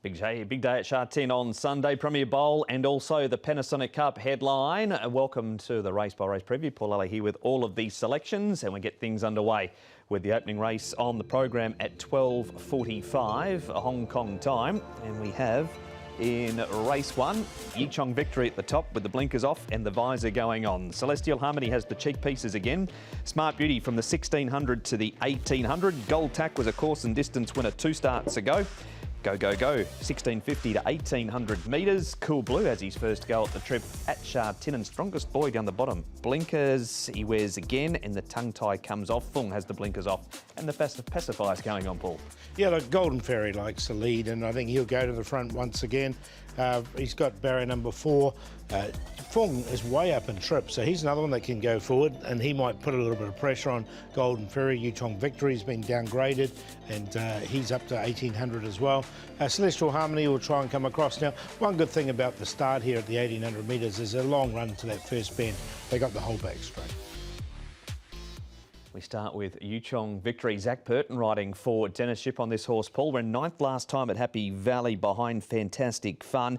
Big day at Sha Tin on Sunday, Premier Bowl and also the Panasonic Cup headline. Welcome to the Race by Race preview. Paul Lally here with all of these selections, and we get things underway with the opening race on the program at 12:45 Hong Kong time. And we have in race one, Yichong Victory at the top with the blinkers off and the visor going on. Celestial Harmony has the cheek pieces again. Smart Beauty from the 1600 to the 1800. Gold Tack was a course and distance winner 2 starts ago. Go, go, go. 1650 to 1800 metres. Cool Blue has his first go at the trip at Sha Tin, and Strongest Boy down the bottom. Blinkers he wears again, and the tongue tie comes off. Fung has the blinkers off, and the pacifier's going on, Paul. Yeah, look, Golden Fairy likes the lead, and I think he'll go to the front once again. He's got barrier number 4. Fung is way up in trip, so he's another one that can go forward, and he might put a little bit of pressure on Golden Fairy. Yichong Victory's been downgraded, and he's up to 1800 as well. Celestial Harmony will try and come across. Now, one good thing about the start here at the 1800 metres is a long run to that first bend. They got the whole back straight. We start with Yichong Victory. Zach Purton riding for Dennis Ship on this horse, Paul. Ran 9th last time at Happy Valley behind Fantastic Fun.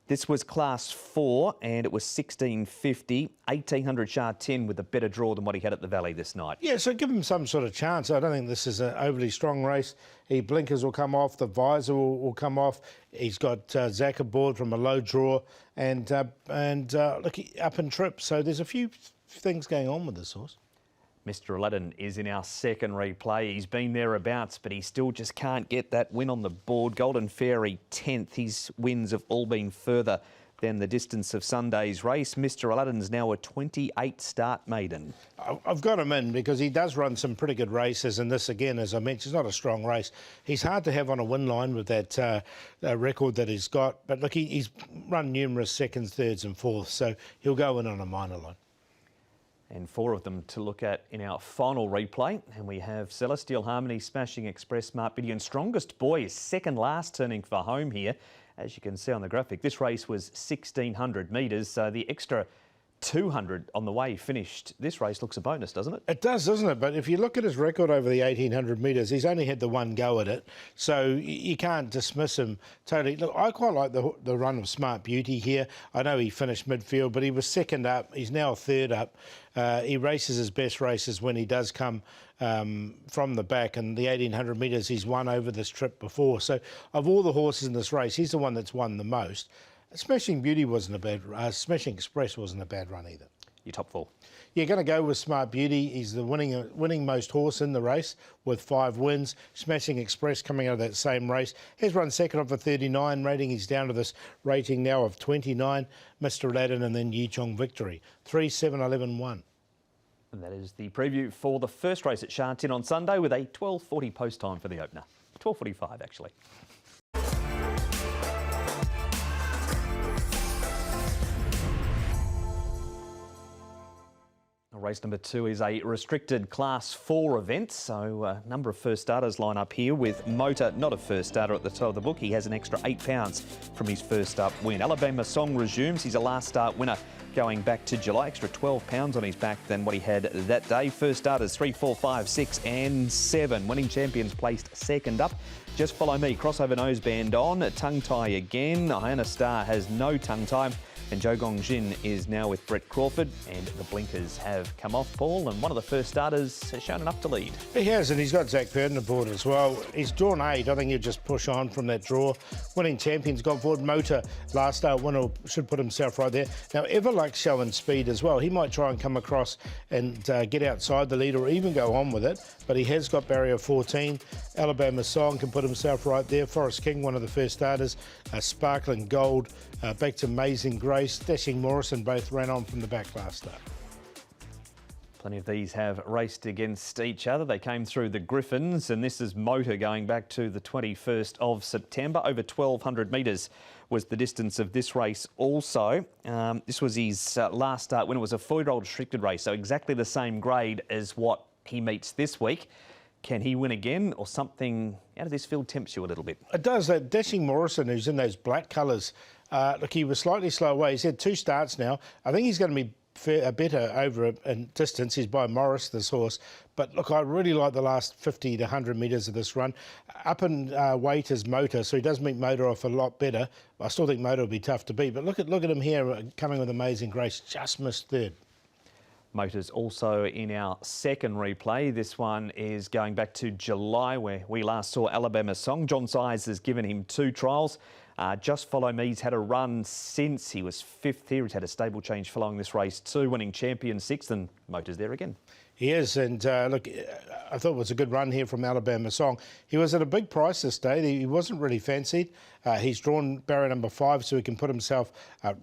This was Class 4 and it was 1650. 1800 Sha Tin with a better draw than what he had at the Valley this night. Yeah, so give him some sort of chance. I don't think this is an overly strong race. Blinkers will come off, the visor will come off. He's got Zach aboard from a low draw and look, up in trip. So there's a few things going on with this horse. Mr. Aladdin is in our second replay. He's been thereabouts, but he still just can't get that win on the board. Golden Fairy 10th. His wins have all been further than the distance of Sunday's race. Mr. Aladdin's now a 28-start maiden. I've got him in because he does run some pretty good races, and this, again, as I mentioned, is not a strong race. He's hard to have on a win line with that record that he's got, but look, he's run numerous seconds, thirds and fourths, so he'll go in on a minor line. And 4 of them to look at in our final replay. And we have Celestial Harmony, Smashing Express, Smart Beauty, and Strongest Boy is second last, turning for home here. As you can see on the graphic, this race was 1600 metres, so the extra 200 on the way finished. This race looks a bonus, doesn't it? It does, doesn't it? But if you look at his record over the 1800 metres, he's only had the one go at it, so you can't dismiss him totally. Look, I quite like the run of Smart Beauty here. I know he finished midfield, but he was second up. He's now third up. He races his best races when he does come from the back, and the 1800 metres he's won over this trip before. So of all the horses in this race, he's the one that's won the most. Smashing Beauty wasn't a bad. Smashing Express wasn't a bad run either. Your top 4. You're going to go with Smart Beauty. He's the winning most horse in the race with 5 wins. Smashing Express coming out of that same race has run second off a 39 rating. He's down to this rating now of 29. Mr. Aladdin and then Yichong Victory. 3, 7, 11, 1. And that is the preview for the first race at Sha Tin on Sunday with a 12:40 post time for the opener. 12:45 actually. Race number 2 is a restricted Class 4 event, so a number of first starters line up here with Motor, not a first starter at the top of the book. He has an extra £8 from his first up win. Alabama Song resumes. He's a last start winner going back to July. Extra £12 on his back than what he had that day. First starters 3, 4, 5, 6 and 7. Winning champions placed second up. Just Follow Me, crossover noseband on. Tongue tie again. Iona Star has no tongue tie. And Zhou Gongjin is now with Brett Crawford, and the blinkers have come off, Paul, and one of the first starters has shown enough to lead. He has, and he's got Zach Purton aboard as well. He's drawn 8. I think he'll just push on from that draw. Winning champions gone forward. Motor, last start winner, should put himself right there. Now, Ever likes showing speed as well. He might try and come across and get outside the lead or even go on with it, but he has got barrier 14. Alabama Song can put himself right there. Forest King, one of the first starters. Sparkling Gold, back to Amazing Grace. Dashing Morrison both ran on from the back last start. Plenty of these have raced against each other. They came through the Griffins, and this is Motor going back to the 21st of September. Over 1,200 metres was the distance of this race also. This was his last start when it was a 4-year-old restricted race, so exactly the same grade as what he meets this week. Can he win again, or something out of this field tempts you a little bit? It does. That Dashing Morrison, who's in those black colours, look, he was slightly slow away. He's had 2 starts now. I think he's going to be better over in distance. He's by Morris, this horse. But look, I really like the last 50 to 100 metres of this run. Up in weight is Motor, so he does meet Motor off a lot better. I still think Motor will be tough to beat. But look at him here, coming with Amazing Grace, just missed third. Motor's also in our second replay. This one is going back to July, where we last saw Alabama Song. John Size has given him 2 trials. Just Follow Me, he's had a run since he was 5th here. He's had a stable change following this race too, winning champion 6th, and Motor's there again. He is, and look, I thought it was a good run here from Alabama Song. He was at a big price this day. He wasn't really fancied. He's drawn barrier number 5, so he can put himself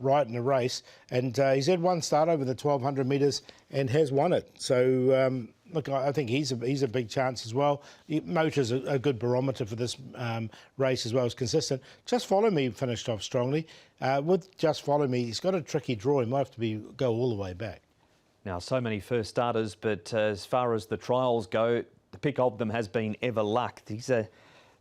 right in the race. And he's had one start over the 1,200 metres and has won it. So, look, I think he's a big chance as well. Motor's a good barometer for this race as well as consistent. Just Follow Me finished off strongly. With Just Follow Me, he's got a tricky draw. He might have to go all the way back. Now, so many first starters, but as far as the trials go, the pick of them has been Ever Luck. He's a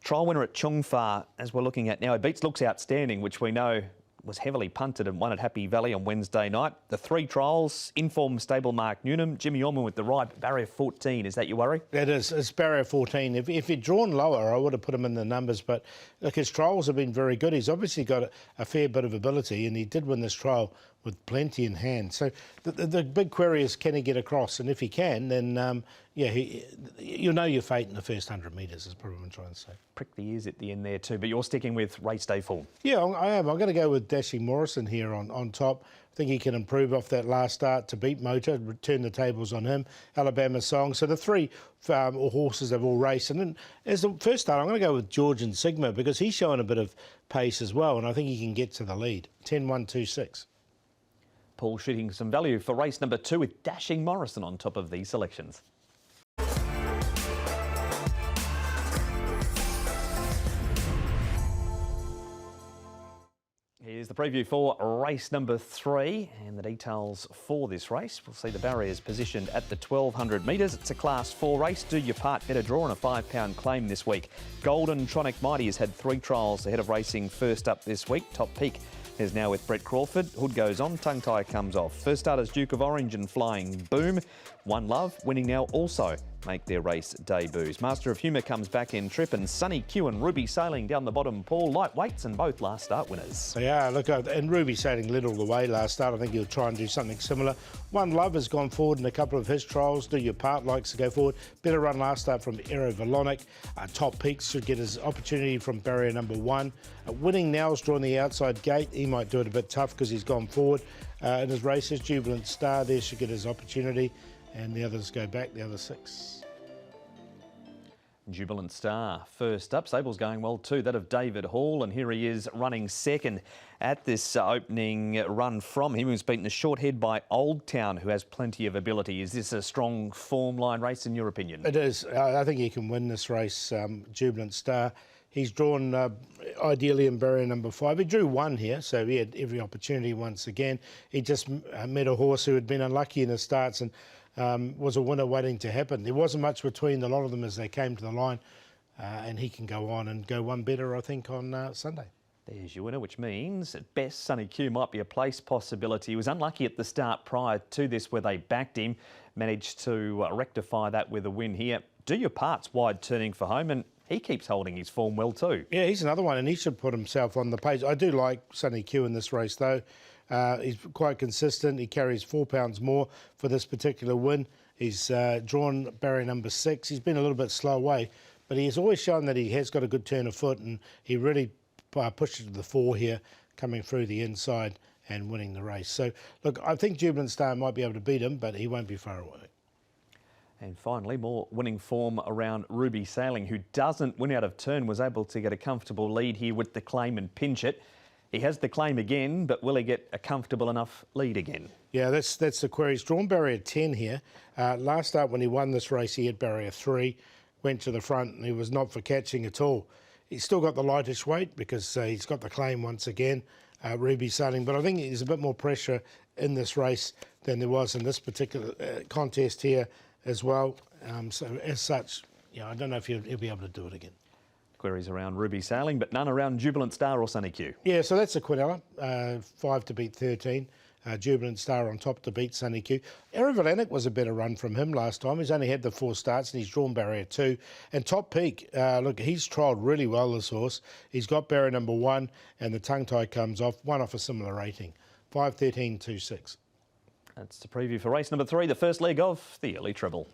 trial winner at Chung Fa, as we're looking at now. He beats Looks Outstanding, which we know was heavily punted and won at Happy Valley on Wednesday night. The 3 trials, Inform Stable Mark Newnham, Jimmy Orman with the ride, barrier 14. Is that your worry? It is. It's barrier 14. If he'd drawn lower, I would have put him in the numbers. But look, his trials have been very good. He's obviously got a fair bit of ability, and he did win this trial with plenty in hand. So the big query is, can he get across? And if he can, then you'll know your fate in the first 100 metres, is probably what I'm trying to say. Prick the ears at the end there too, but you're sticking with race day form. Yeah, I am. I'm going to go with Dashing Morrison here on top. I think he can improve off that last start to beat Motor, turn the tables on him. Alabama Song. So the 3 horses have all raced. And then as the first start, I'm going to go with Georgian Sigma because he's showing a bit of pace as well, and I think he can get to the lead. 10-1-2-6. Paul shooting some value for race number 2 with Dashing Morrison on top of these selections. Here's the preview for race number 3 and the details for this race. We'll see the barriers positioned at the 1,200 metres. It's a Class 4 race. Do your part, better draw on a £5 claim this week. Golden Tronic Mighty has had 3 trials ahead of racing first up this week. Top Peak is now with Brett Crawford. Hood goes on, tongue tie comes off. First starters Duke of Orange and Flying Boom. One Love winning now also make their race debuts. Master of Humour comes back in trip, and Sunny Q and Ruby Sailing down the bottom. Paul, lightweights and both last start winners. Yeah, look, and Ruby Sailing led all the way last start. I think he'll try and do something similar. One Love has gone forward in a couple of his trials. Do Your Part likes to go forward. Better run last start from Aero Valonic. Top Peaks should get his opportunity from barrier number 1. Winning Now's drawn the outside gate. He might do it a bit tough because he's gone forward in his races. Jubilant Star there should get his opportunity. And the others go back, the other 6. Jubilant Star first up. Sable's going well too, that of David Hall, and here he is running second at this opening run from him. He was beaten a short head by Old Town, who has plenty of ability. Is this a strong form line race in your opinion? It is. I think he can win this race, Jubilant Star. He's drawn ideally in barrier number 5. He drew 1 here, so he had every opportunity once again. He just met a horse who had been unlucky in the starts and was a winner waiting to happen. There wasn't much between a lot of them as they came to the line, and he can go on and go one better, I think, on Sunday. There's your winner, which means at best Sunny Q might be a place possibility. He was unlucky at the start prior to this where they backed him, managed to rectify that with a win here. Do Your Part's wide turning for home, and he keeps holding his form well too. Yeah, he's another one, and he should put himself on the page. I do like Sunny Q in this race, though. He's quite consistent. He carries £4 more for this particular win. He's drawn barrier number 6. He's been a little bit slow away, but he's always shown that he has got a good turn of foot, and he really pushed it to the 4 here, coming through the inside and winning the race. So, look, I think Jubilant Star might be able to beat him, but he won't be far away. And finally, more winning form around Ruby Sailing, who doesn't win out of turn, was able to get a comfortable lead here with the claim and pinch it. He has the claim again, but will he get a comfortable enough lead again? Yeah, that's the query. He's drawn barrier 10 here. Last start when he won this race, he had barrier 3, went to the front, and he was not for catching at all. He's still got the lightish weight because he's got the claim once again, Ruby Sailing, but I think there's a bit more pressure in this race than there was in this particular contest here as well. So as such, I don't know if he'll be able to do it again. Queries around Ruby Sailing, but none around Jubilant Star or Sunny Q. Yeah, so that's a Quinella, 5 to beat 13. Jubilant Star on top to beat Sunny Q. Erevalenic was a better run from him last time. He's only had the 4 starts and he's drawn barrier 2. And Top Peak, look, he's trialled really well, this horse. He's got barrier number 1 and the tongue tie comes off, one off a similar rating. 5:13.26. That's the preview for race number 3, the first leg of the early treble.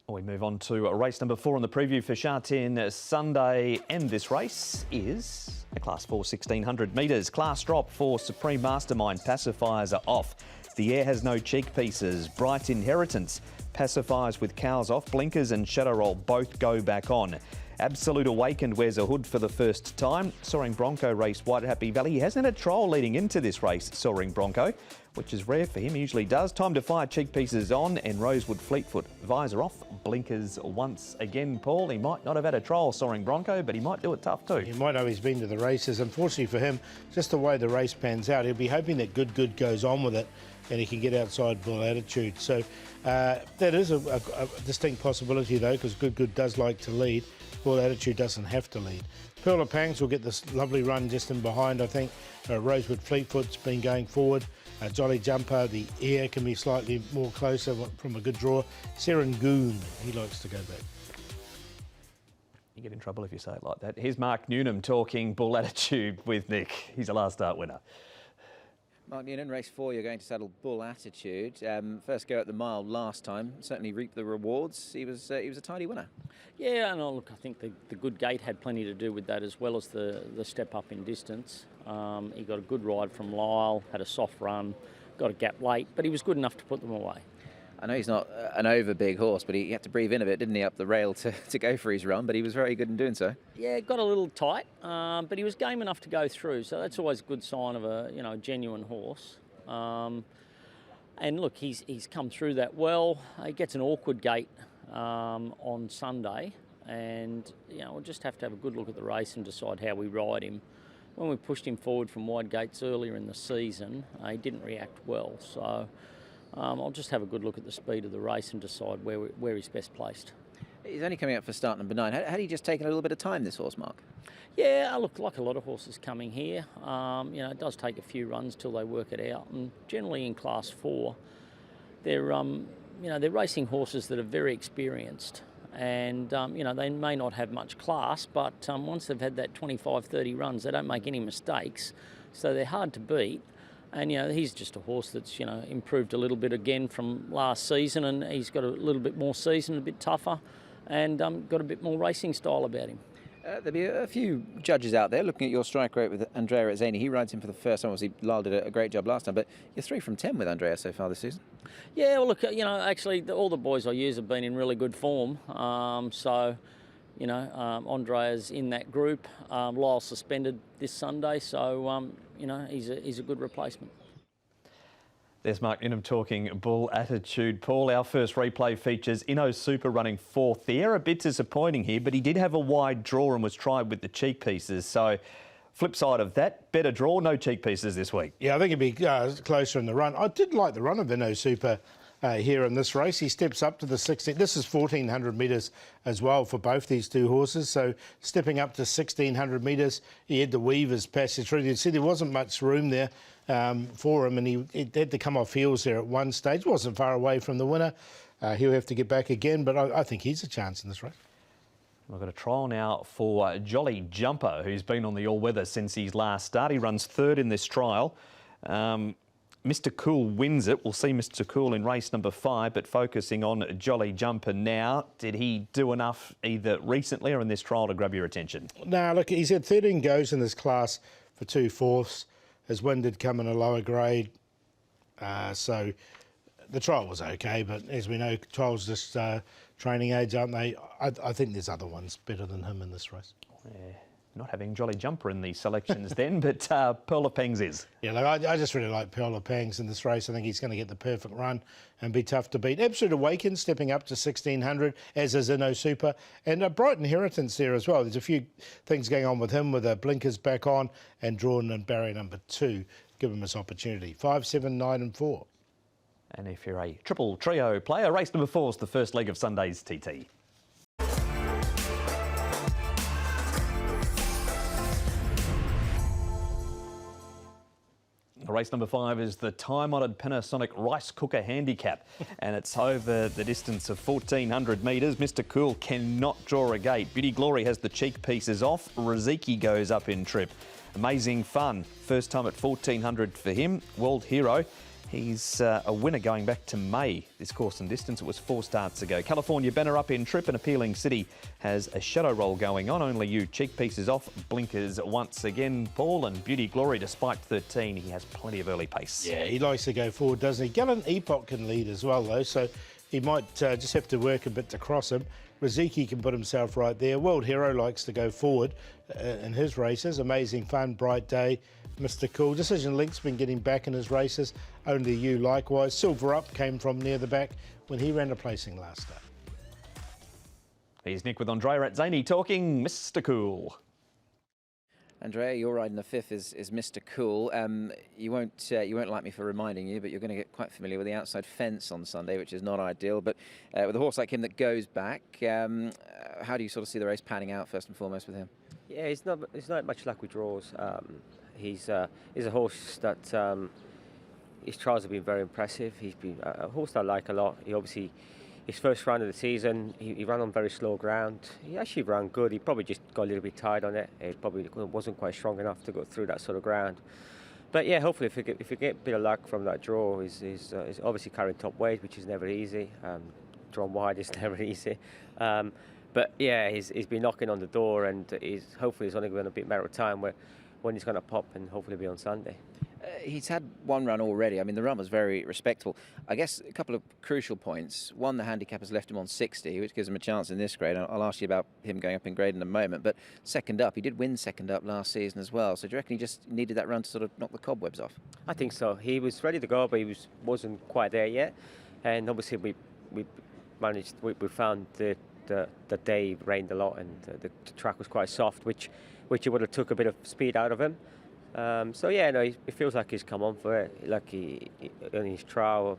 We move on to race number 4 on the preview for Sha Tin Sunday, and this race is a Class 4 1600 metres. Class drop for Supreme Mastermind. Pacifiers are off. The Air has no cheek pieces. Bright Inheritance. Pacifiers with cows off. Blinkers and Shadow Roll both go back on. Absolute Awakened wears a hood for the first time. Soaring Bronco race White Happy Valley. He hasn't had a trial leading into this race, Soaring Bronco, which is rare for him. He usually does. Time to Fire, cheek pieces on, and Rosewood Fleetfoot. Visor off, blinkers once again, Paul. He might not have had a trial, Soaring Bronco, but he might do it tough too. He might know he's been to the races. Unfortunately for him, just the way the race pans out, he'll be hoping that Good goes on with it and he can get outside Bull Attitude. So that is a distinct possibility though, because Good does like to lead. Bull Attitude doesn't have to lead. Pearl of Pangs will get this lovely run just in behind, I think. Rosewood Fleetfoot's been going forward. Jolly Jumper, the Air can be slightly more closer from a good draw. Serangoon, he likes to go back. You get in trouble if you say it like that. Here's Mark Newnham talking Bull Attitude with Nick. He's a last start winner. Mark Newnham, race 4, you're going to saddle Bull Attitude. First go at the mile last time, certainly reaped the rewards. He was a tidy winner. Yeah, and look, I think the good gate had plenty to do with that, as well as the step up in distance. He got a good ride from Lyle, had a soft run, got a gap late, but he was good enough to put them away. I know he's not an over big horse, but he had to breathe in a bit, didn't he, up the rail to go for his run, but he was very good in doing so. Yeah, got a little tight, but he was game enough to go through, so that's always a good sign of a genuine horse. And look, he's come through that well. He gets an awkward gate on Sunday, and we'll just have to have a good look at the race and decide how we ride him. When we pushed him forward from wide gates earlier in the season, he didn't react well, so I'll just have a good look at the speed of the race and decide where he's best placed. He's only coming up for start number 9. Had he just taken a little bit of time, this horse, Mark? Yeah, look, like a lot of horses coming here, it does take a few runs till they work it out, and generally in Class 4, they're racing horses that are very experienced, and they may not have much class, but once they've had that 25, 30 runs, they don't make any mistakes, so they're hard to beat. And he's just a horse that's improved a little bit again from last season, and he's got a little bit more season, a bit tougher, and got a bit more racing style about him. There'll be a few judges out there looking at your strike rate with Andrea Azzani. He rides him for the first time. Obviously, Lyle did a great job last time, but you're 3 from 10 with Andrea so far this season. Yeah, well, look, actually, all the boys I use have been in really good form. Andrea's in that group. Lyle's suspended this Sunday, so he's a good replacement. There's Mark Newnham talking Bull Attitude. Paul, our first replay features Inno Super running 4th. The Air a bit disappointing here, but he did have a wide draw and was tried with the cheek pieces. So, flip side of that, better draw, no cheek pieces this week. Yeah, I think he'd be closer in the run. I did like the run of Inno Super here in this race. He steps up to the 16. This is 1,400 metres as well for both these two horses. So stepping up to 1,600 metres, he had the Weavers passage through. You see there wasn't much room there for him, and he had to come off heels there at one stage. Wasn't far away from the winner. He'll have to get back again, but I think he's a chance in this race. We've got a trial now for Jolly Jumper, who's been on the all-weather since his last start. He runs 3rd in this trial. Mr Cool wins it. We'll see Mr Cool in race number 5, but focusing on Jolly Jumper now. Did he do enough either recently or in this trial to grab your attention? No, look, he's had 13 goes in this class for 2/4. His win did come in a lower grade, so the trial was okay, but as we know, trials just training aids, aren't they? I think there's other ones better than him in this race. Yeah. Not having Jolly Jumper in these selections then, but Pearl of Pangs is. Yeah, look, I just really like Pearl of Pangs in this race. I think he's going to get the perfect run and be tough to beat. Absolute Awaken stepping up to 1,600, as is Inno Super. And a Bright Inheritance there as well. There's a few things going on with him, with the blinkers back on and drawn in barrier number 2. Give him his opportunity. 5, 7, 9 and 4. And if you're a triple trio player, race number 4 is the first leg of Sunday's TT. Race number 5 is the time-honoured Panasonic Rice Cooker Handicap, and it's over the distance of 1,400 metres. Mr Cool cannot draw a gate. Beauty Glory has the cheek pieces off. Riziki goes up in trip. Amazing Fun, first time at 1,400 for him. World Hero, he's a winner going back to May. This course and distance, it was 4 starts ago. California Banner up in trip, and Appealing City has a shadow roll going on. Only You, cheek pieces off, blinkers once again, Paul. And Beauty Glory, despite 13, he has plenty of early pace. Yeah, he likes to go forward, doesn't he? Gallant Epoch can lead as well, though, so he might just have to work a bit to cross him. Riziki can put himself right there. World Hero likes to go forward in his races. Amazing Fun, Bright Day, Mr Cool. Decision Link's been getting back in his races. Only You likewise. Silver Up came from near the back when he ran a placing last start. Here's Nick with Andrea at Zany talking Mr Cool. Andrea, your ride in the 5th is Mr Cool. You won't like me for reminding you, but you're going to get quite familiar with the outside fence on Sunday, which is not ideal. But with a horse like him that goes back, how do you sort of see the race panning out first and foremost with him? Yeah, he's not much luck with draws. He's a horse that his trials have been very impressive. He's been a horse I like a lot. He obviously, his first run of the season, he ran on very slow ground. He actually ran good. He probably just got a little bit tired on it. He probably wasn't quite strong enough to go through that sort of ground. But yeah, hopefully if we get a bit of luck from that draw, he's obviously carrying top weight, which is never easy. Drawn wide is never easy. But yeah, he's been knocking on the door, and hopefully it's only going to be a matter of time when he's going to pop, and hopefully be on Sunday. He's had one run already. I mean, the run was very respectable. I guess a couple of crucial points. One, the handicap has left him on 60, which gives him a chance in this grade. I'll ask you about him going up in grade in a moment. But second up, he did win second up last season as well. So do you reckon he just needed that run to sort of knock the cobwebs off? I think so. He was ready to go, but he wasn't quite there yet. And obviously we found the day rained a lot, and the track was quite soft, which it would have took a bit of speed out of him. So yeah, no, it feels like he's come on for it. Like in his trial,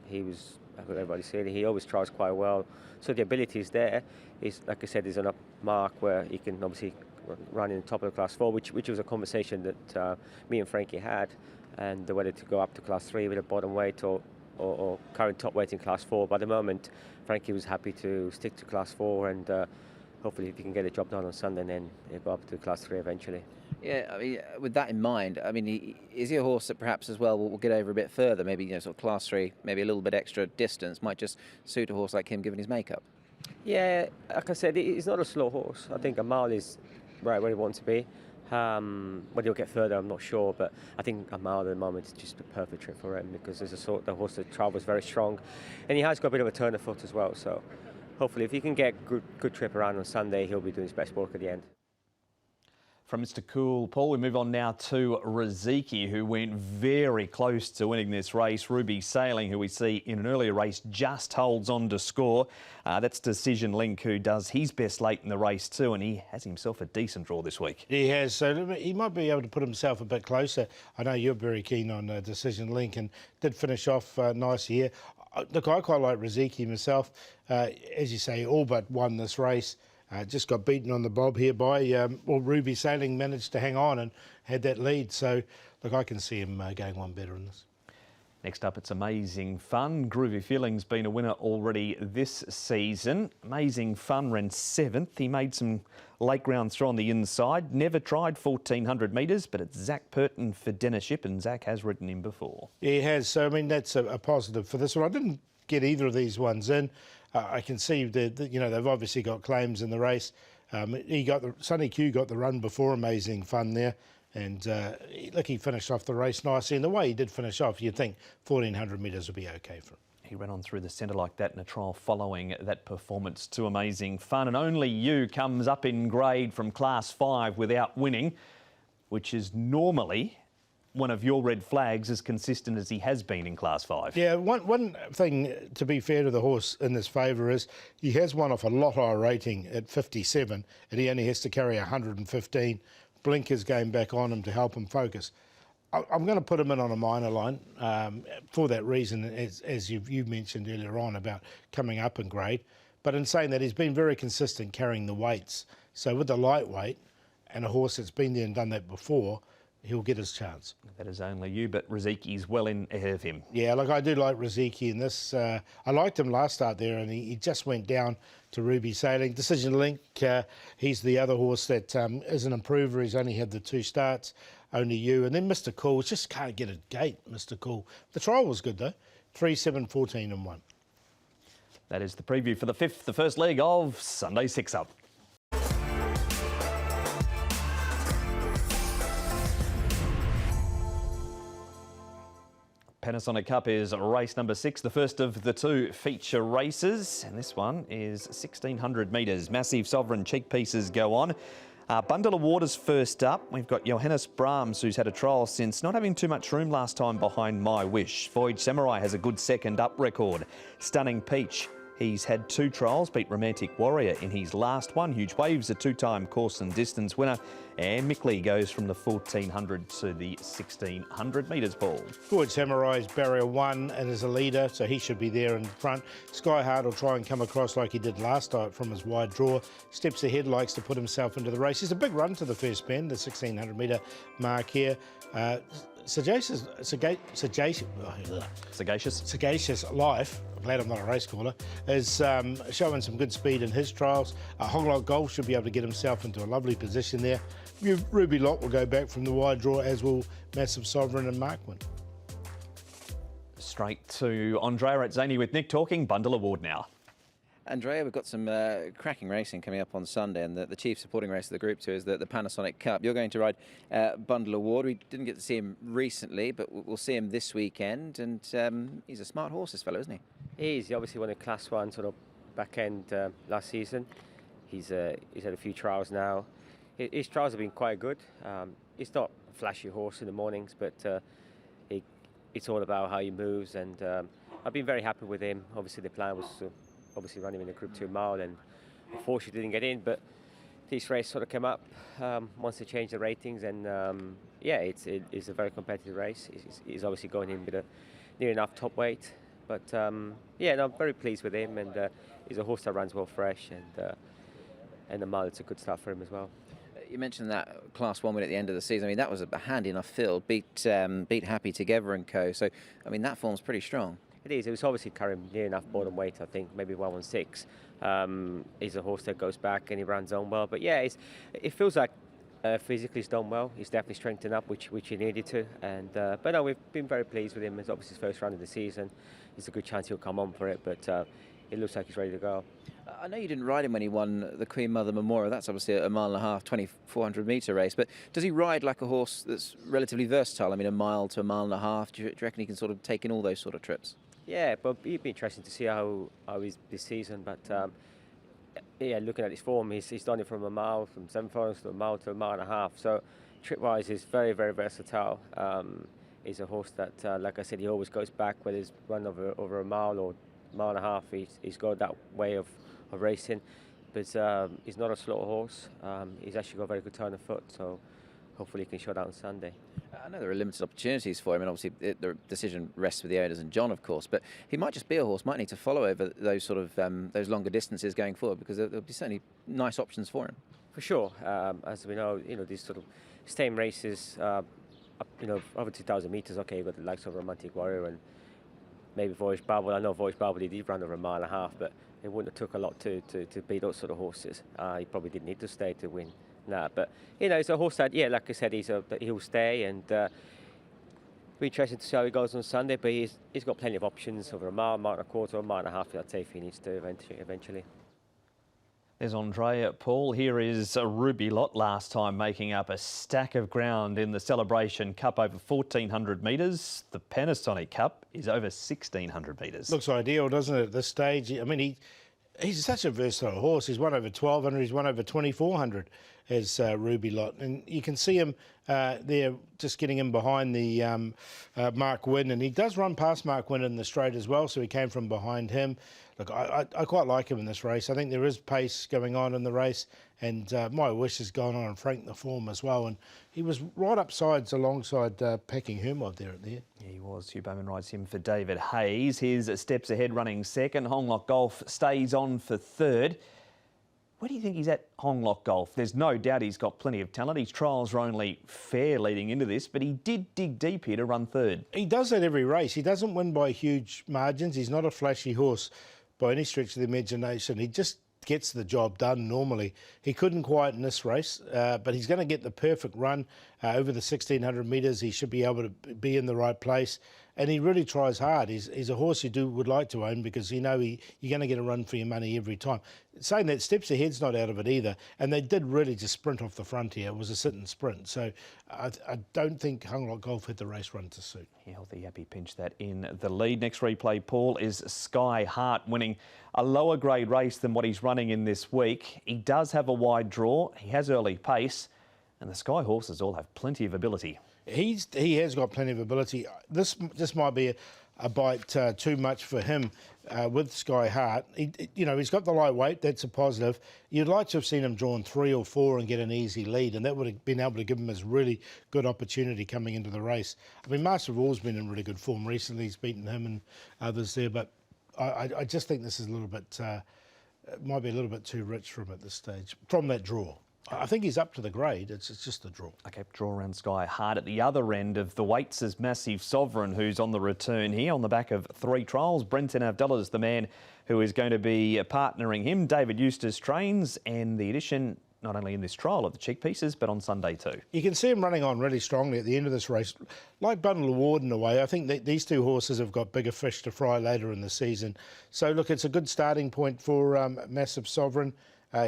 he was, like everybody said, he always tries quite well. So the ability is there. He's, like I said, he's on a mark where he can obviously run in the top of the Class 4, which was a conversation that me and Frankie had, and whether to go up to Class 3 with a bottom weight or current top weight in Class 4. But at the moment, Frankie was happy to stick to Class 4, and hopefully if he can get the job done on Sunday, then he'll go up to Class 3 eventually. Yeah, I mean, with that in mind, I mean, is he a horse that perhaps as well will get over a bit further? Maybe, sort of Class 3, maybe a little bit extra distance might just suit a horse like him given his makeup? Yeah, like I said, he's not a slow horse. I think a mile is right where he wants to be. Whether he'll get further, I'm not sure, but I think a mile at the moment is just a perfect trip for him, because there's the horse that travels very strong, and he has got a bit of a turn of foot as well. So hopefully, if he can get good trip around on Sunday, he'll be doing his best work at the end. From Mr Cool, Paul, we move on now to Riziki, who went very close to winning this race. Ruby Sailing, who we see in an earlier race, just holds on to score. That's Decision Link, who does his best late in the race too, and he has himself a decent draw this week. He has, so he might be able to put himself a bit closer. I know you're very keen on Decision Link, and did finish off nice here. Look, I quite like Riziki myself. As you say, all but won this race. Just got beaten on the bob here by, Ruby Sailing managed to hang on and had that lead. So, look, I can see him going one better in this. Next up, it's Amazing Fun. Groovy Feeling's been a winner already this season. Amazing Fun ran 7th. He made some late ground throw on the inside. Never tried 1,400 metres, but it's Zach Purton for Dennership, and Zach has ridden him before. Yeah, he has. So, I mean, that's a positive for this one. I didn't get either of these ones in. I can see that they've obviously got claims in the race. Sonny Q got the run before Amazing Fun there, and he finished off the race nicely. And the way he did finish off, you'd think 1,400 metres would be okay for him. He ran on through the centre like that in a trial following that performance to Amazing Fun. And Only You comes up in grade from Class 5 without winning, which is normally one of your red flags, as consistent as he has been in Class 5. Yeah, one thing to be fair to the horse in this favour is he has won off a lot higher rating at 57, and he only has to carry 115. Blinkers game back on him to help him focus. I'm going to put him in on a minor line for that reason, as you mentioned earlier on about coming up in grade. But in saying that, he's been very consistent carrying the weights. So with the lightweight and a horse that's been there and done that before, he'll get his chance. That is only you, but Riziki's well in ahead of him. Yeah, look, I do like Riziki in this. I liked him last start there, and he just went down to Ruby Sailing. Decision Link, he's the other horse that is an improver. He's only had the 2 starts, only you. And then Mr. Cool, just can't get a gate, Mr. Cool. The trial was good, though. 3, 7, 14 and 1. That is the preview for the first leg of Sunday 6-Up. Panasonic Cup is race number 6, the first of the 2 feature races, and this one is 1,600 metres. Massive Sovereign cheek pieces go on. Bundle of Waters first up. We've got Johannes Brahms, who's had a trial since, not having too much room last time behind My Wish. Voyage Samurai has a good second up record. Stunning Peach, he's had 2 trials, beat Romantic Warrior in his last one. Huge Waves, a 2-time course and distance winner. And Mickley goes from the 1,400 to the 1,600 metres, Paul. Voyage Samurai's barrier 1 and is a leader, so he should be there in front. Skyheart will try and come across like he did last start from his wide draw. Steps ahead, likes to put himself into the race. There's a big run to the first bend, the 1,600 metre mark here. Sagacious Life, I'm glad I'm not a race caller, is showing some good speed in his trials. Hoglock Golf should be able to get himself into a lovely position there. Ruby Lot will go back from the wide draw, as will Massive Sovereign and Markwin. Straight to Andrea at Zany with Nick talking Bundle Award now. Andrea, we've got some cracking racing coming up on Sunday, and the chief supporting race of the Group 2 is the Panasonic Cup. You're going to ride Bundle Award. We didn't get to see him recently, but we'll see him this weekend, and he's a smart horse, this fellow, isn't he? He is. He obviously won a Class 1 sort of back end last season. He's had a few trials now. His trials have been quite good. He's not a flashy horse in the mornings, but it's all about how he moves, and I've been very happy with him. Obviously, the plan was to obviously run him in the Group 2 mile, and unfortunately didn't get in, but this race sort of came up once they changed the ratings, and yeah, it's a very competitive race. He's obviously going in with a near enough top weight, but yeah, no, I'm very pleased with him, and he's a horse that runs well fresh, and the mile, it's a good start for him as well. You mentioned that Class 1 win at the end of the season. I mean, that was a handy enough field. Beat Happy Together and Co. So, I mean, that form's pretty strong. It is. It was obviously carrying near enough bottom weight, I think, maybe 116. He's a horse that goes back and he runs on well. But yeah, it feels like physically he's done well. He's definitely strengthened up, which he needed to. And but no, we've been very pleased with him. It's obviously his first round of the season. There's a good chance he'll come on for it, but it looks like he's ready to go. I know you didn't ride him when he won the Queen Mother Memorial. That's obviously a mile and a half, 2,400 metre race. But does he ride like a horse that's relatively versatile? I mean, a mile to a mile and a half. Do you reckon he can sort of take in all those sort of trips? Yeah, but it'd be interesting to see how he's this season. But yeah, looking at his form, he's done it from a mile, from 7 furlongs to a mile and a half. So trip-wise, he's very, very versatile. He's a horse that, like I said, he always goes back, whether he's run over a mile or mile and a half. He's got that way of racing, but he's not a slow horse. He's actually got a very good turn of foot, so hopefully he can show that on Sunday. I know there are limited opportunities for him, and obviously the decision rests with the owners and John, of course, but he might just be a horse, might need to follow over those sort of those longer distances going forward, because there'll be certainly nice options for him. For sure. As we know, these sort of same races, over 2,000 metres, okay, but the likes of Romantic Warrior and maybe Voyage Bubble. I know Voyage Bubble, he did run over a mile and a half, but it wouldn't have took a lot to beat those sort of horses. He probably didn't need to stay to win that. But, it's a horse that, yeah, like I said, he'll stay, and be interesting to see how he goes on Sunday, but he's got plenty of options over a mile and a quarter, a mile and a half, I'd say, if he needs to eventually. There's Andrea, Paul. Here is a Ruby Lot, last time making up a stack of ground in the Celebration Cup over 1,400 metres. The Panasonic Cup is over 1,600 metres. Looks ideal, doesn't it, at this stage? I mean, he's such a versatile horse. He's won over 1,200, he's won over 2,400 as Ruby Lot. And you can see him there just getting him behind the Mark Wynn. And he does run past Mark Wynn in the straight as well, so he came from behind him. Look, I quite like him in this race. I think there is pace going on in the race, and My Wish has gone on and franked the form as well. And he was right up sides alongside Packing Hermod there at the end. Yeah, he was. Hugh Bowman rides him for David Hayes. His steps ahead running second. Honglock Golf stays on for third. Where do you think he's at Hong Lock Golf? There's no doubt he's got plenty of talent. His trials are only fair leading into this, but he did dig deep here to run third. He does that every race. He doesn't win by huge margins. He's not a flashy horse by any stretch of the imagination. He just gets the job done normally. He couldn't quite in this race, but he's going to get the perfect run over the 1,600 metres. He should be able to be in the right place, and he really tries hard. He's a horse you would like to own because you know you're going to get a run for your money every time. Saying that, Steps Ahead's not out of it either, and they did really just sprint off the front here. It was a sit and sprint, so I don't think Hung Lock Golf had the race run to suit. Healthy Happy pinched that in the lead. Next replay, Paul, is Sky Heart winning a lower grade race than what he's running in this week. He does have a wide draw, he has early pace, and the Sky horses all have plenty of ability. He has got plenty of ability. This might be a bite too much for him with Sky Heart. He's got the lightweight, that's a positive. You'd like to have seen him drawn 3 or 4 and get an easy lead, and that would have been able to give him a really good opportunity coming into the race. I mean, Master of All's been in really good form recently. He's beaten him and others there, but I just think this is a little bit, might be a little bit too rich for him at this stage, from that draw. I think he's up to the grade, it's just the draw. Okay, draw around Sky Heart. At the other end of the weights is Massive Sovereign, who's on the return here on the back of 3 trials. Brenton Avdullah's the man who is going to be partnering him. David Eustace trains, and the addition not only in this trial of the cheek pieces, but on Sunday too. You can see him running on really strongly at the end of this race. Like Bundle Award in a way, I think that these 2 horses have got bigger fish to fry later in the season. So look, it's a good starting point for Massive Sovereign.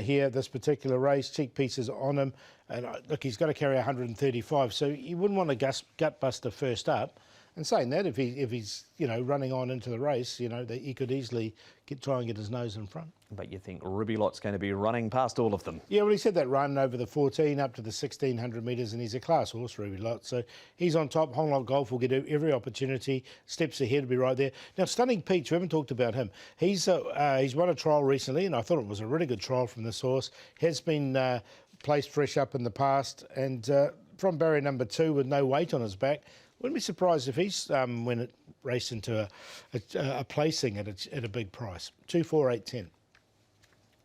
Here, this particular race, cheek pieces on him, and look, he's got to carry 135, so you wouldn't want to gut buster first up. And saying that, if he's running on into the race, that he could easily try and get his nose in front. But you think Rubylot's going to be running past all of them? Yeah, well, he said that run over the 14 up to the 1,600 metres, and he's a class horse, Rubylot. So he's on top. Hong Lock Golf will get every opportunity. Steps Ahead will be right there. Now, Stunning Peach, we haven't talked about him. He's won a trial recently, and I thought it was a really good trial from this horse. Has been placed fresh up in the past, and from barrier number 2 with no weight on his back. Wouldn't be surprised if he's when it raced into a placing at a big price. 2, 4, 8, 10.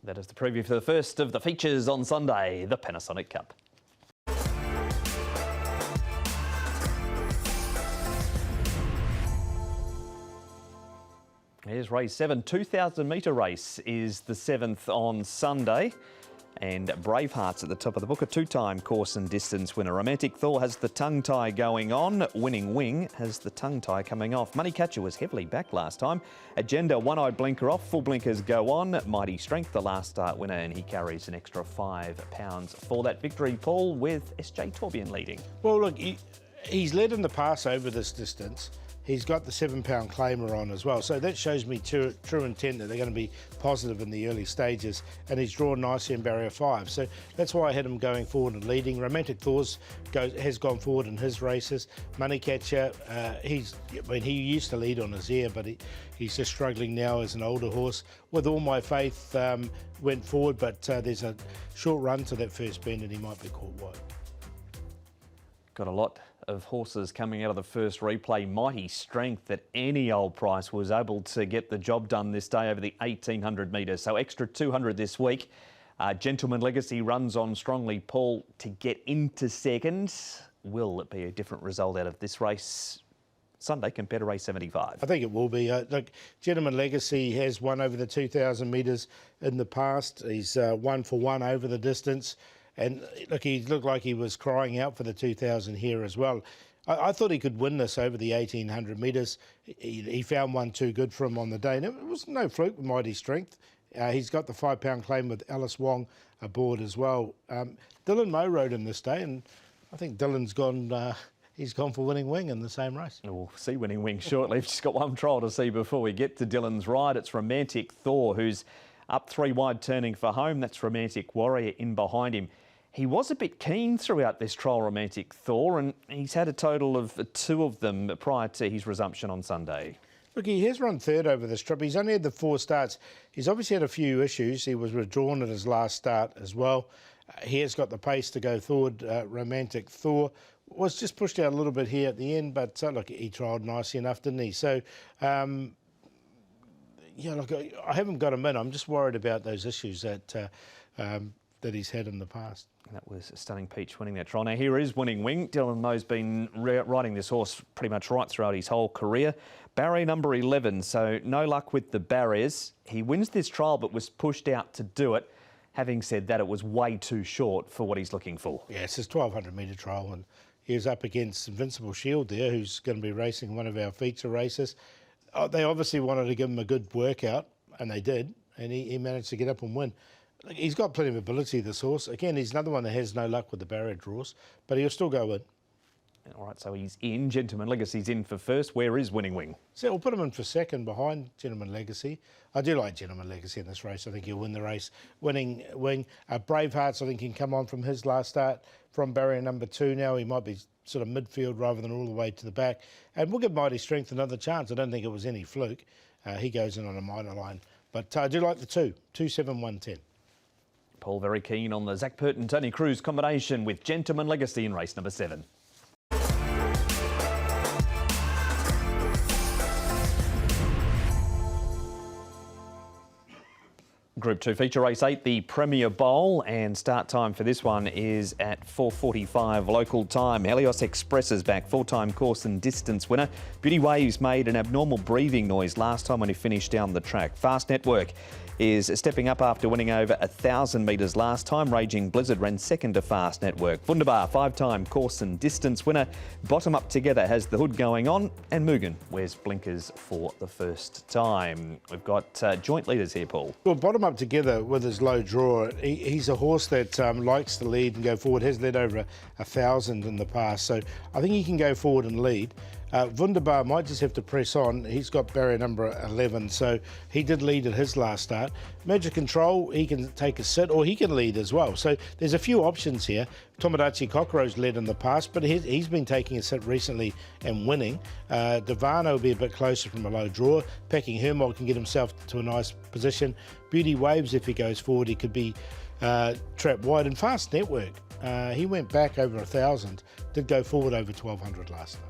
That is the preview for the first of the features on Sunday, the Panasonic Cup. Here's race 7, 2,000 metre race is the 7th on Sunday. And Braveheart's at the top of the book, a 2-time course and distance winner. Romantic Thor has the tongue tie going on. Winning Wing has the tongue tie coming off. Money Catcher was heavily back last time. Agenda, one-eyed blinker off, full blinkers go on. Mighty Strength, the last start winner, and he carries an extra £5 for that victory, Paul, with SJ Torbjorn leading. Well, look, he's led in the pass over this distance. He's got the £7 claimer on as well. So that shows me true intent that they're going to be positive in the early stages. And he's drawn nicely in barrier 5. So that's why I had him going forward and leading. Romantic Thors has gone forward in his races. Money Catcher, he used to lead on his ear, but he's just struggling now as an older horse. With All My Faith, went forward, but there's a short run to that first bend and he might be caught wide. Got a lot of horses coming out of the first replay. Mighty Strength at any old price was able to get the job done this day over the 1,800 metres. So extra 200 this week. Gentleman Legacy runs on strongly, Paul, to get into second. Will it be a different result out of this race Sunday compared to race 75? I think it will be. Look, Gentleman Legacy has won over the 2,000 metres in the past. He's 1 for 1 over the distance. And look, he looked like he was crying out for the 2,000 here as well. I thought he could win this over the 1,800 metres. He found one too good for him on the day. And it was no fluke with Mighty Strength. He's got the £5 claim with Alice Wong aboard as well. Dylan Moe rode him this day, and I think Dylan's gone... he's gone for Winning Wing in the same race. We'll see Winning Wing shortly. We've just got one trial to see before we get to Dylan's ride. It's Romantic Thor, who's up 3 wide turning for home. That's Romantic Warrior in behind him. He was a bit keen throughout this trial, Romantic Thor, and he's had a total of 2 of them prior to his resumption on Sunday. Look, he has run third over this trip. He's only had the 4 starts. He's obviously had a few issues. He was withdrawn at his last start as well. He has got the pace to go forward. Romantic Thor was just pushed out a little bit here at the end, but look, he trialled nicely enough, didn't he? So, yeah, look, I haven't got him in. I'm just worried about those issues that that he's had in the past. That was a stunning Peach winning that trial. Now here is Winning Wing. Dylan Moe's been riding this horse pretty much right throughout his whole career. Barrier number 11, so no luck with the barriers. He wins this trial but was pushed out to do it. Having said that, it was way too short for what he's looking for. Yeah, it's his 1200 metre trial, and he was up against Invincible Shield there, who's going to be racing one of our feature races. They obviously wanted to give him a good workout, and they did, and he managed to get up and win. He's got plenty of ability, this horse. Again, he's another one that has no luck with the barrier draws, but he'll still go in. All right, so he's in. Gentleman Legacy's in for first. Where is Winning Wing? So we'll put him in for second behind Gentleman Legacy. I do like Gentleman Legacy in this race. I think he'll win the race. Winning Wing. Bravehearts, I think, can come on from his last start from barrier number 2 now. He might be sort of midfield rather than all the way to the back. And we'll give Mighty Strength another chance. I don't think it was any fluke. He goes in on a minor line. But I do like the 2, 7, 1, 10. Paul very keen on the Zach Pert and Tony Cruz combination with Gentleman Legacy in race number 7. Group 2 feature race 8, the Premier Bowl, and start time for this one is at 4:45 local time. Helios Express is back, full-time course and distance winner. Beauty Waves made an abnormal breathing noise last time when he finished down the track. Fast Network is stepping up after winning over 1,000 metres last time. Raging Blizzard ran second to Fast Network. Wunderbar, 5-time course and distance winner. Bottom Up Together has the hood going on, and Mugen wears blinkers for the first time. We've got joint leaders here, Paul. Well, Bottom Up Together with his low draw, he's a horse that likes to lead and go forward, has led over 1,000 in the past, so I think he can go forward and lead. Wunderbar might just have to press on. He's got barrier number 11, so he did lead at his last start. Magic Control, he can take a sit or he can lead as well. So there's a few options here. Tomodachi Kokoro's led in the past, but he's been taking a sit recently and winning. Devano will be a bit closer from a low draw. Packing Hermod can get himself to a nice position. Beauty Waves, if he goes forward, he could be trapped wide. And Fast Network, he went back over 1,000, did go forward over 1,200 last time.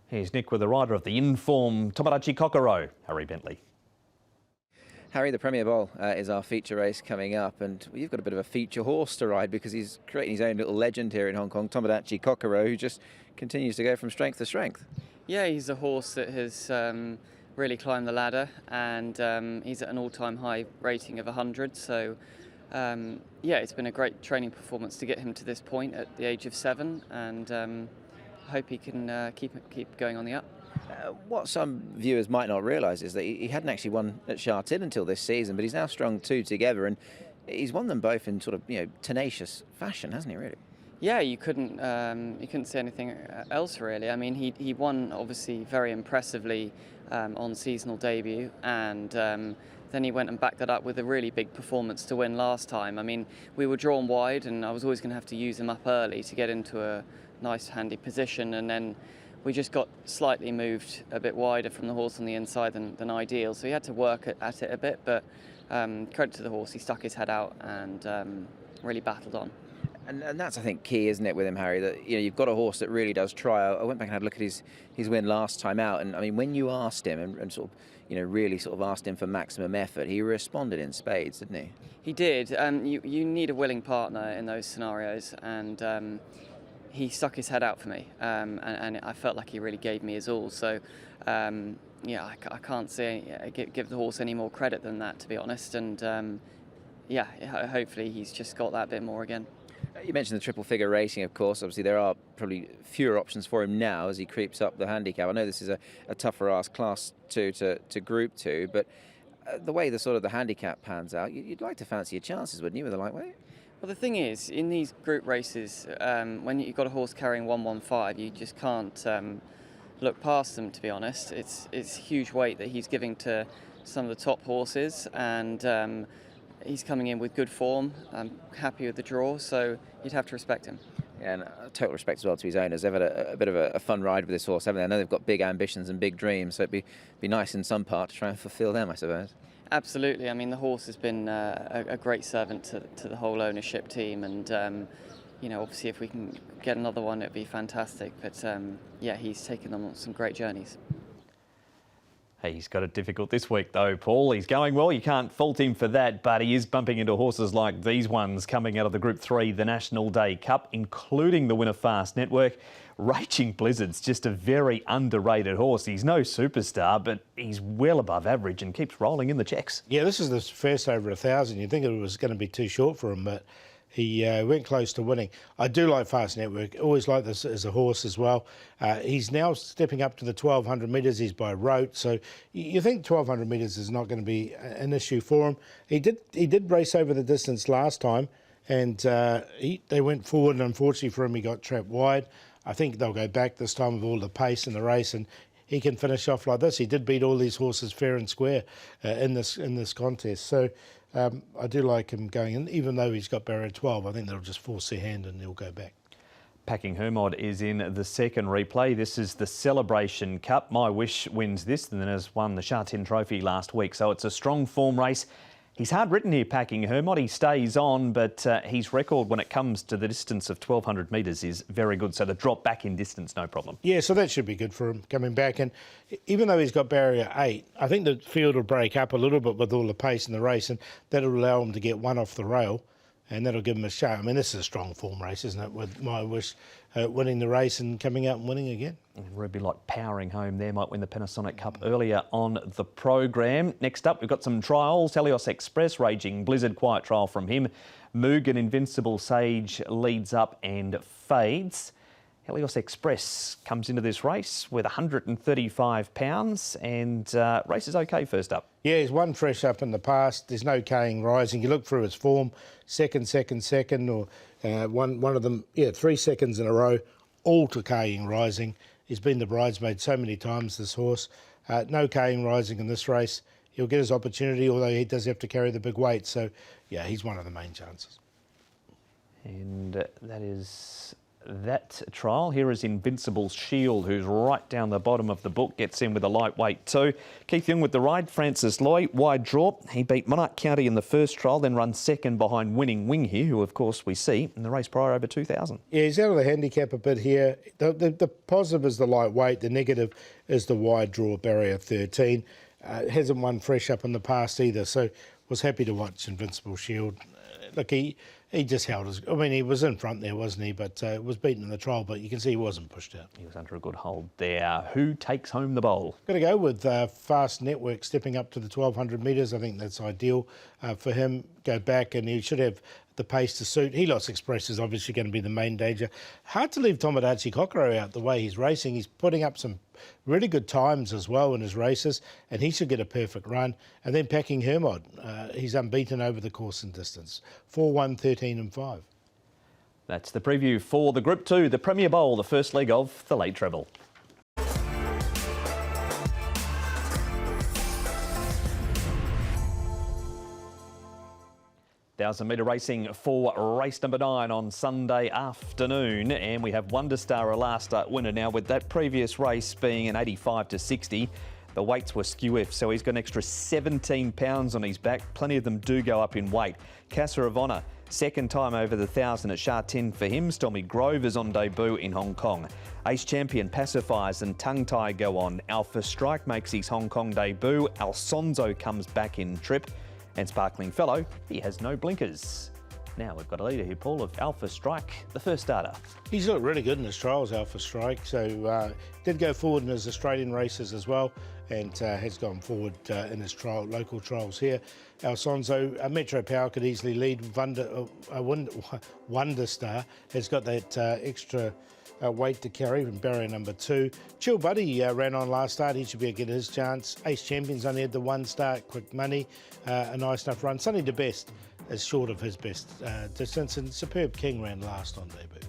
Here's Nick with the rider of the informed Tomodachi Kokoro, Harry Bentley. Harry, the Premier Bowl is our feature race coming up, and you've got a bit of a feature horse to ride because he's creating his own little legend here in Hong Kong, Tomodachi Kokoro, who just continues to go from strength to strength. Yeah, he's a horse that has really climbed the ladder, and he's at an all-time high rating of 100, so yeah, it's been a great training performance to get him to this point at the age of 7, and I hope he can keep going on the up. What some viewers might not realise is that he hadn't actually won at Sha Tin until this season, but he's now strung 2 together, and he's won them both in sort of tenacious fashion, hasn't he? Really? Yeah, you couldn't say anything else really. I mean, he won obviously very impressively on seasonal debut, and then he went and backed that up with a really big performance to win last time. I mean, we were drawn wide, and I was always going to have to use him up early to get into a nice handy position, and then we just got slightly moved a bit wider from the horse on the inside than ideal, so he had to work at it a bit, but credit to the horse, he stuck his head out and really battled on. And that's, I think, key, isn't it, with him, Harry, that you've got a horse that really does try. I went back and had a look at his win last time out, and I mean, when you asked him and sort of really sort of asked him for maximum effort, he responded in spades, didn't he? He did. You need a willing partner in those scenarios, and he stuck his head out for me, and I felt like he really gave me his all. So, yeah, I can't give the horse any more credit than that, to be honest. And yeah, hopefully he's just got that bit more again. You mentioned the triple figure racing, of course. Obviously, there are probably fewer options for him now as he creeps up the handicap. I know this is a tougher ask, Class 2 to Group 2, but the way the handicap pans out, you'd like to fancy your chances, wouldn't you, with a lightweight? Well, the thing is, in these group races, when you've got a horse carrying 115, you just can't look past them, to be honest. It's huge weight that he's giving to some of the top horses, and he's coming in with good form. I'm happy with the draw, so you'd have to respect him. Yeah, and total respect as well to his owners. They've had a bit of a fun ride with this horse, haven't they? I know they've got big ambitions and big dreams, so it'd be nice in some part to try and fulfil them, I suppose. Absolutely. I mean, the horse has been a great servant to the whole ownership team, and obviously if we can get another one, it'd be fantastic. But yeah, he's taken them on some great journeys. He's got it difficult this week though, Paul. He's going well, you can't fault him for that, but he is bumping into horses like these ones coming out of the Group 3, the National Day Cup, including the winner Fast Network. Raging Blizzard's just a very underrated horse. He's no superstar, but he's well above average and keeps rolling in the checks. Yeah, this is the first over 1,000. You'd think it was going to be too short for him, but he went close to winning. I do like Fast Network. Always like this as a horse as well. He's now stepping up to the 1,200 metres. He's by rote, so you think 1,200 metres is not going to be an issue for him. He did race over the distance last time, and they went forward, and unfortunately for him, he got trapped wide. I think they'll go back this time with all the pace in the race, and he can finish off like this. He did beat all these horses fair and square in this contest. So I do like him going in, even though he's got barrier 12. I think they'll just force their hand and he'll go back. Packing Hermod is in the second replay. This is the Celebration Cup. My Wish wins this and then has won the Sha Tin trophy last week. So it's a strong form race. He's hard ridden here, Packing Hermod. He stays on, but his record when it comes to the distance of 1,200 metres is very good. So the drop back in distance, no problem. Yeah, so that should be good for him coming back. And even though he's got barrier 8, I think the field will break up a little bit with all the pace in the race, and that'll allow him to get one off the rail, and that'll give him a show. I mean, this is a strong form race, isn't it, with My Wish winning the race and coming out and winning again. And Ruby Lock powering home there, might win the Panasonic Cup earlier on the program. Next up, we've got some trials. Helios Express, Raging Blizzard, quiet trial from him. Moog and Invincible Sage leads up and fades. Helios Express comes into this race with £135 and race is okay first up. Yeah, he's won fresh up in the past. There's no K-ing rising. You look through his form, second, or one of them, 3 seconds in a row, all to K-ing rising. He's been the bridesmaid so many times, this horse. No K-ing rising in this race. He'll get his opportunity, although he does have to carry the big weight. So, yeah, he's one of the main chances. And that is that trial. Here is Invincible Shield, who's right down the bottom of the book, gets in with a lightweight too. Keith Young with the ride, Francis Loy, wide draw. He beat Monarch County in the first trial, then runs second behind Winning Wing here, who of course we see in the race prior over 2,000. Yeah, he's out of the handicap a bit here. The positive is the lightweight, the negative is the wide draw, barrier 13. Hasn't won fresh up in the past either, so was happy to watch Invincible Shield. Look, he just held his... I mean, he was in front there, wasn't he? But was beaten in the trial, but you can see he wasn't pushed out. He was under a good hold there. Who takes home the bowl? Got to go with Fast Network stepping up to the 1,200 metres. I think that's ideal for him. Go back, and he should have the pace to suit. Helios Express is obviously going to be the main danger. Hard to leave Tomodachi Kokoro out the way he's racing. He's putting up some really good times as well in his races, and he should get a perfect run. And then Packing Hermod, he's unbeaten over the course and distance. 4-1, 13 and 5. That's the preview for the Group 2, the Premier Bowl, the first leg of the late treble. 1,000-metre racing for race number 9 on Sunday afternoon, and we have Wonder Star, a last start winner now, with that previous race being an 85 to 60. The weights were skew-if, so he's got an extra 17 pounds on his back. Plenty of them do go up in weight. Casa of Honour, second time over the 1,000 at Sha Tin for him. Stormy Grove is on debut in Hong Kong. Ace Champion, Pacifiers and Tongue Tie go on. Alpha Strike makes his Hong Kong debut. Alfonso comes back in trip. And Sparkling Fellow, he has no blinkers. Now we've got a leader here, Paul, of Alpha Strike, the first starter. He's looked really good in his trials, Alpha Strike. So did go forward in his Australian races as well, and has gone forward in his local trials here. Alfonso, Metro Power could easily lead. Wonder Star has got that extra weight to carry from barrier number 2. Chill Buddy ran on last start. He should be able to get his chance. Ace Champions only had the 1 start. Quick Money, a nice enough run. Sunny the Best is short of his best distance, and Superb King ran last on debut.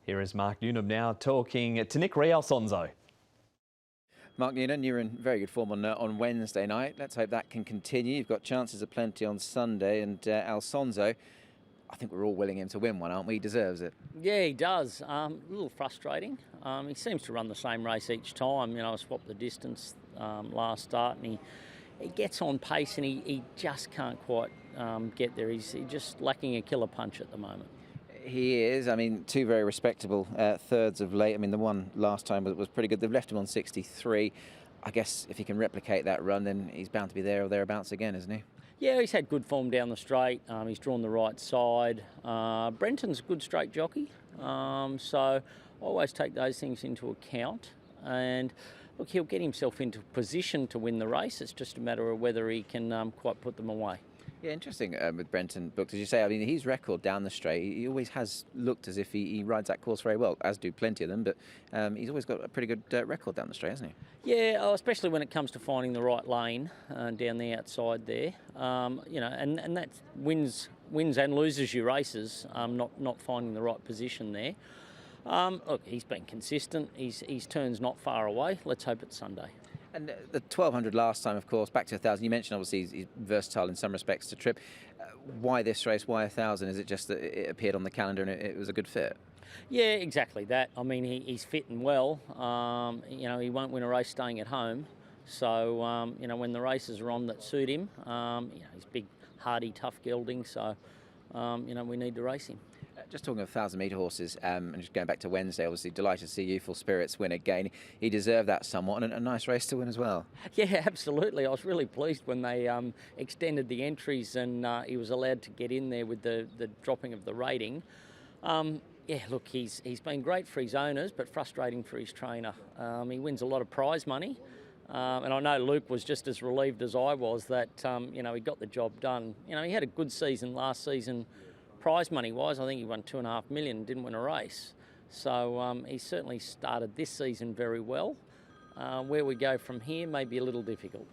Here is Mark Newnham now talking to Nick Alfonso. Mark Newnham, you're in very good form on Wednesday night. Let's hope that can continue. You've got chances aplenty on Sunday, and Alfonso, I think we're all willing him to win one, aren't we? He deserves it. Yeah, he does. A little frustrating. He seems to run the same race each time. You know, I swapped the distance last start, and he gets on pace, and he just can't quite get there. He's just lacking a killer punch at the moment. He is. I mean, 2 very respectable thirds of late. I mean, the one last time was pretty good. They've left him on 63. I guess if he can replicate that run, then he's bound to be there or thereabouts again, isn't he? Yeah, he's had good form down the straight. He's drawn the right side. Brenton's a good straight jockey, so I always take those things into account. And look, he'll get himself into position to win the race. It's just a matter of whether he can quite put them away. Yeah, interesting with Brenton Book, as you say. I mean, his record down the straight, he always has looked as if he rides that course very well, as do plenty of them, but he's always got a pretty good record down the straight, hasn't he? Yeah, especially when it comes to finding the right lane down the outside there. You know, and that wins and loses you races, not finding the right position there. Look, he's been consistent. His turn's not far away. Let's hope it's Sunday. And the 1200 last time, of course, back to 1000. You mentioned obviously he's versatile in some respects to trip. Why this race? Why 1000? Is it just that it appeared on the calendar and it was a good fit? Yeah, exactly that. I mean, he's fit and well. You know, he won't win a race staying at home. So, you know, when the races are on that suit him, you know, he's big, hardy, tough gelding. So, you know, we need to race him. Just talking of 1,000-metre horses, and just going back to Wednesday, obviously delighted to see Youthful Spirits win again. He deserved that somewhat, and a nice race to win as well. Yeah, absolutely. I was really pleased when they extended the entries and he was allowed to get in there with the dropping of the rating. Yeah, look, he's been great for his owners, but frustrating for his trainer. He wins a lot of prize money. And I know Luke was just as relieved as I was that, you know, he got the job done. You know, he had a good season last season. Prize money wise, I think he won $2.5 million, didn't win a race. So he certainly started this season very well. Where we go from here may be a little difficult.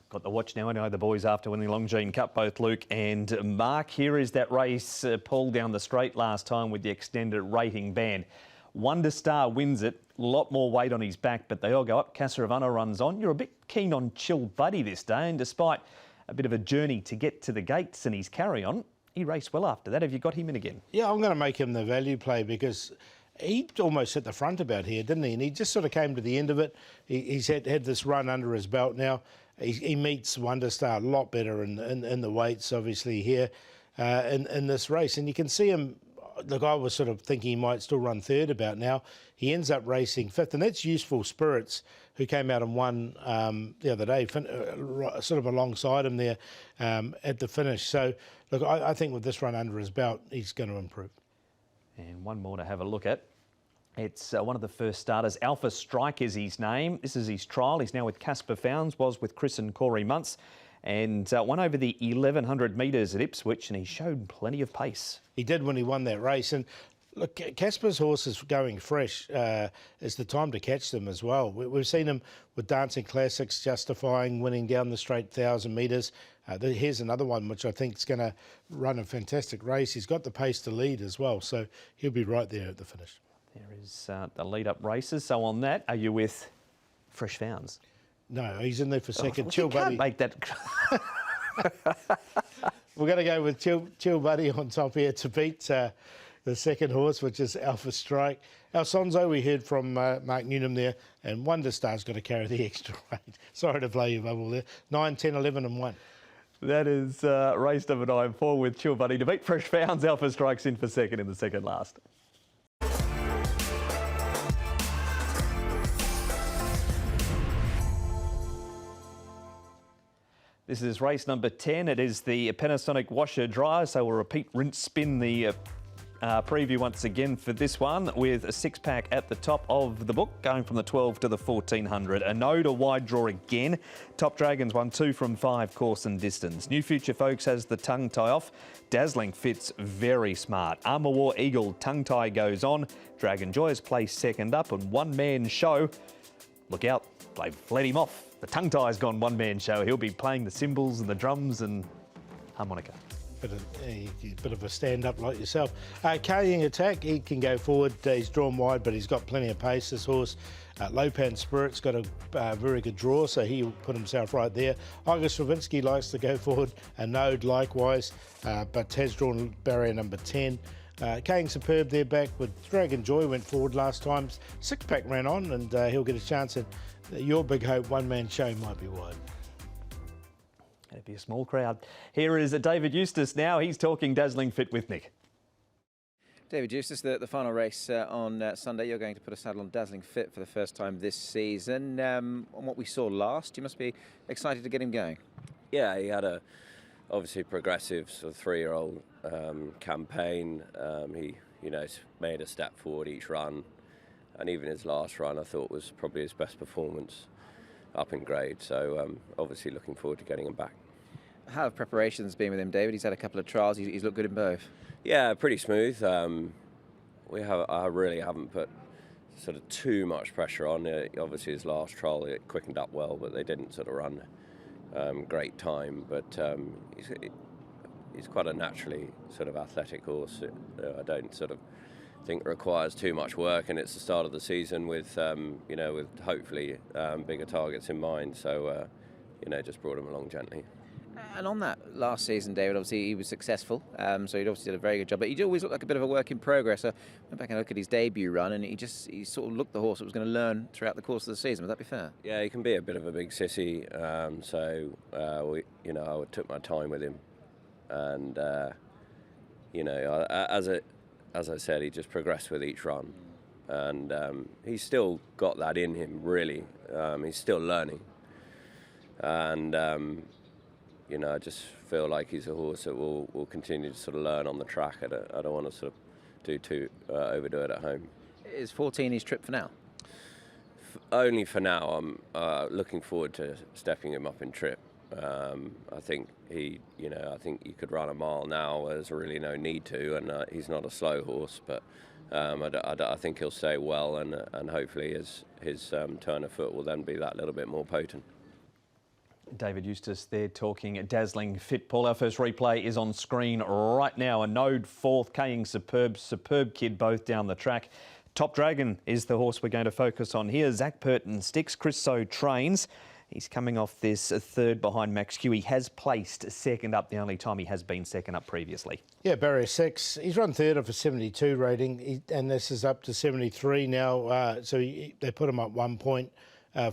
Got the watch now. I know the boys after winning the Longines Cup, both Luke and Mark. Here is that race pulled down the straight last time with the extended rating band. Wonder Star wins it, a lot more weight on his back, but they all go up. Casaravano runs on. You're a bit keen on Chill Buddy this day, and despite a bit of a journey to get to the gates and his carry-on, he raced well after that. Have you got him in again? Yeah, I'm going to make him the value play because he almost hit the front about here, didn't he? And he just sort of came to the end of it. He's had this run under his belt now. He meets Wonder Star a lot better in the weights, obviously, here in this race. And you can see him, look, I was sort of thinking he might still run third about now. He ends up racing fifth, and that's Youthful Spirits, who came out and won the other day, sort of alongside him there at the finish. So, look, I think with this run under his belt, he's going to improve. And one more to have a look at. It's one of the first starters. Alpha Strike is his name. This is his trial. He's now with Casper Founds, was with Chris and Corey Muntz, and won over the 1,100 metres at Ipswich, and he showed plenty of pace. He did when he won that race. And look, Casper's horses going fresh is the time to catch them as well. We've seen him with Dancing Classics, Justifying, winning down the straight 1,000 metres. Here's another one which I think is going to run a fantastic race. He's got the pace to lead as well, so he'll be right there at the finish. There is the lead-up races. So on that, are you with Fresh Founds? No, he's in there for second. Oh, Chill Buddy. Can't make that. We're going to go with Chill Buddy on top here to beat the second horse, which is Alpha Strike. Alfonso, we heard from Mark Newnham there, and Wonder Star's got to carry the extra weight. Sorry to blow your bubble there. 9, 10, 11 and 1. That is race number 9, 4 with Chill Buddy to beat Fresh Founds. Alpha Strike's in for second in the second last. This is race number 10. It is the Panasonic washer dryer. So we'll repeat, rinse, spin the preview once again for this one with a 6-pack at the top of the book, going from the 12 to the 1400. A no to wide draw again. Top Dragons won 2 from 5 course and distance. New Future Folks has the tongue tie off. Dazzling Fits very smart. Armour War Eagle tongue tie goes on. Dragon Joy has placed second up, and One Man Show. Look out, they've let him off. The tongue tie's gone one man show. He'll be playing the cymbals and the drums and harmonica. Bit of a stand-up like yourself. Carrying Attack, he can go forward. He's drawn wide, but he's got plenty of pace, this horse. Lopan Spirit's got a very good draw, so he'll put himself right there. Igor Stravinsky likes to go forward. A Node likewise, but has drawn barrier number 10. King Superb there back with Dragon Joy, went forward last time. 6-pack ran on, and he'll get a chance. And your big hope, One Man Show might be wide. It'd be a small crowd. Here is David Eustace now. He's talking Dazzling Fit with Nick. David Juice, this is the final race on Sunday. You're going to put a saddle on Dazzling Fit for the first time this season. On what we saw last, you must be excited to get him going. Yeah, he had a obviously progressive sort of 3-year-old campaign. He, made a step forward each run, and even his last run I thought was probably his best performance up in grade. So obviously looking forward to getting him back. How have preparations been with him, David? He's had a couple of trials. He's looked good in both. Yeah, pretty smooth. I really haven't put sort of too much pressure on it. Obviously, his last trial it quickened up well, but they didn't sort of run great time. But he's quite a naturally sort of athletic horse. I don't sort of think requires too much work, and it's the start of the season with with hopefully bigger targets in mind. So just brought him along gently. And on that last season, David, obviously he was successful, so he obviously did a very good job. But he always looked like a bit of a work in progress. I went back and looked at his debut run, and he sort of looked the horse that was going to learn throughout the course of the season. Would that be fair? Yeah, he can be a bit of a big sissy. I took my time with him, and as I said, he just progressed with each run, and he's still got that in him. Really, he's still learning, and. I just feel like he's a horse that will continue to sort of learn on the track. I don't want to sort of overdo it at home. Is 14 his trip for now? Only for now. I'm looking forward to stepping him up in trip. I think I think you could run a mile now. There's really no need to, and he's not a slow horse. But I think he'll stay well, and hopefully his turn of foot will then be that little bit more potent. David Eustace there talking Dazzling Fit. Paul, our first replay is on screen right now. A Node fourth, Kaying superb kid both down the track. Top Dragon is the horse we're going to focus on here. Zach Purton sticks, Chris So trains. He's coming off this third behind Max Q. He has placed second up, the only time he has been second up previously. Yeah, barrier 6. He's run third of a 72 rating, and this is up to 73 now. So they put him up 1 point.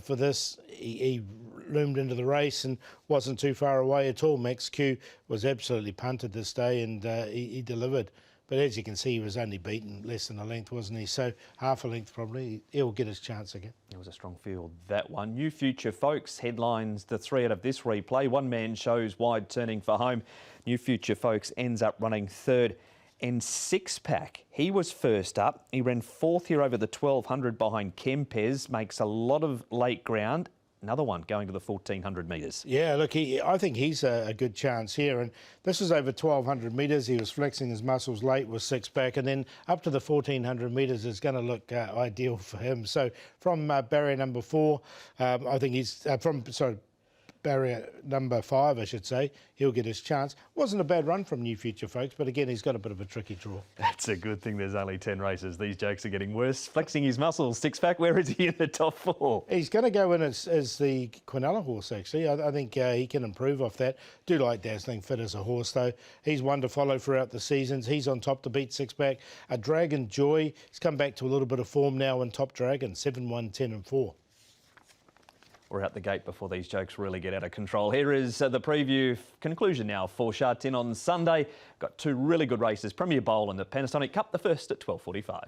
For this, he loomed into the race and wasn't too far away at all. Max Q was absolutely punted this day, and he delivered. But as you can see, he was only beaten less than a length, wasn't he? So half a length probably. He'll get his chance again. It was a strong field, that one. New Future Folks headlines the 3 out of this replay. One man shows wide turning for home. New Future Folks ends up running third. And Six Pack, he was first up. He ran fourth here over the 1200 behind Kempes, makes a lot of late ground. Another one going to the 1400 metres. Yeah, look, I think he's a good chance here. And this was over 1200 metres. He was flexing his muscles late with Six Pack. And then up to the 1400 metres is going to look ideal for him. So from barrier number 4, I think he's barrier number 5, I should say, he'll get his chance. Wasn't a bad run from New Future Folks, but again, he's got a bit of a tricky draw. That's a good thing there's only 10 races. These jokes are getting worse. Flexing his muscles. Six Pack, where is he in the top 4? He's going to go in as the Quinella horse, actually. I think he can improve off that. Do like Dazzling Fit as a horse, though. He's one to follow throughout the seasons. He's on top to beat Six Pack. A Dragon Joy, he's come back to a little bit of form now in Top Dragon, 7, 1, 10 and 4. We're out the gate before these jokes really get out of control. Here is the preview conclusion now for Sha Tin on Sunday. Got 2 really good races, Premier Bowl and the Panasonic Cup, the first at 12:45.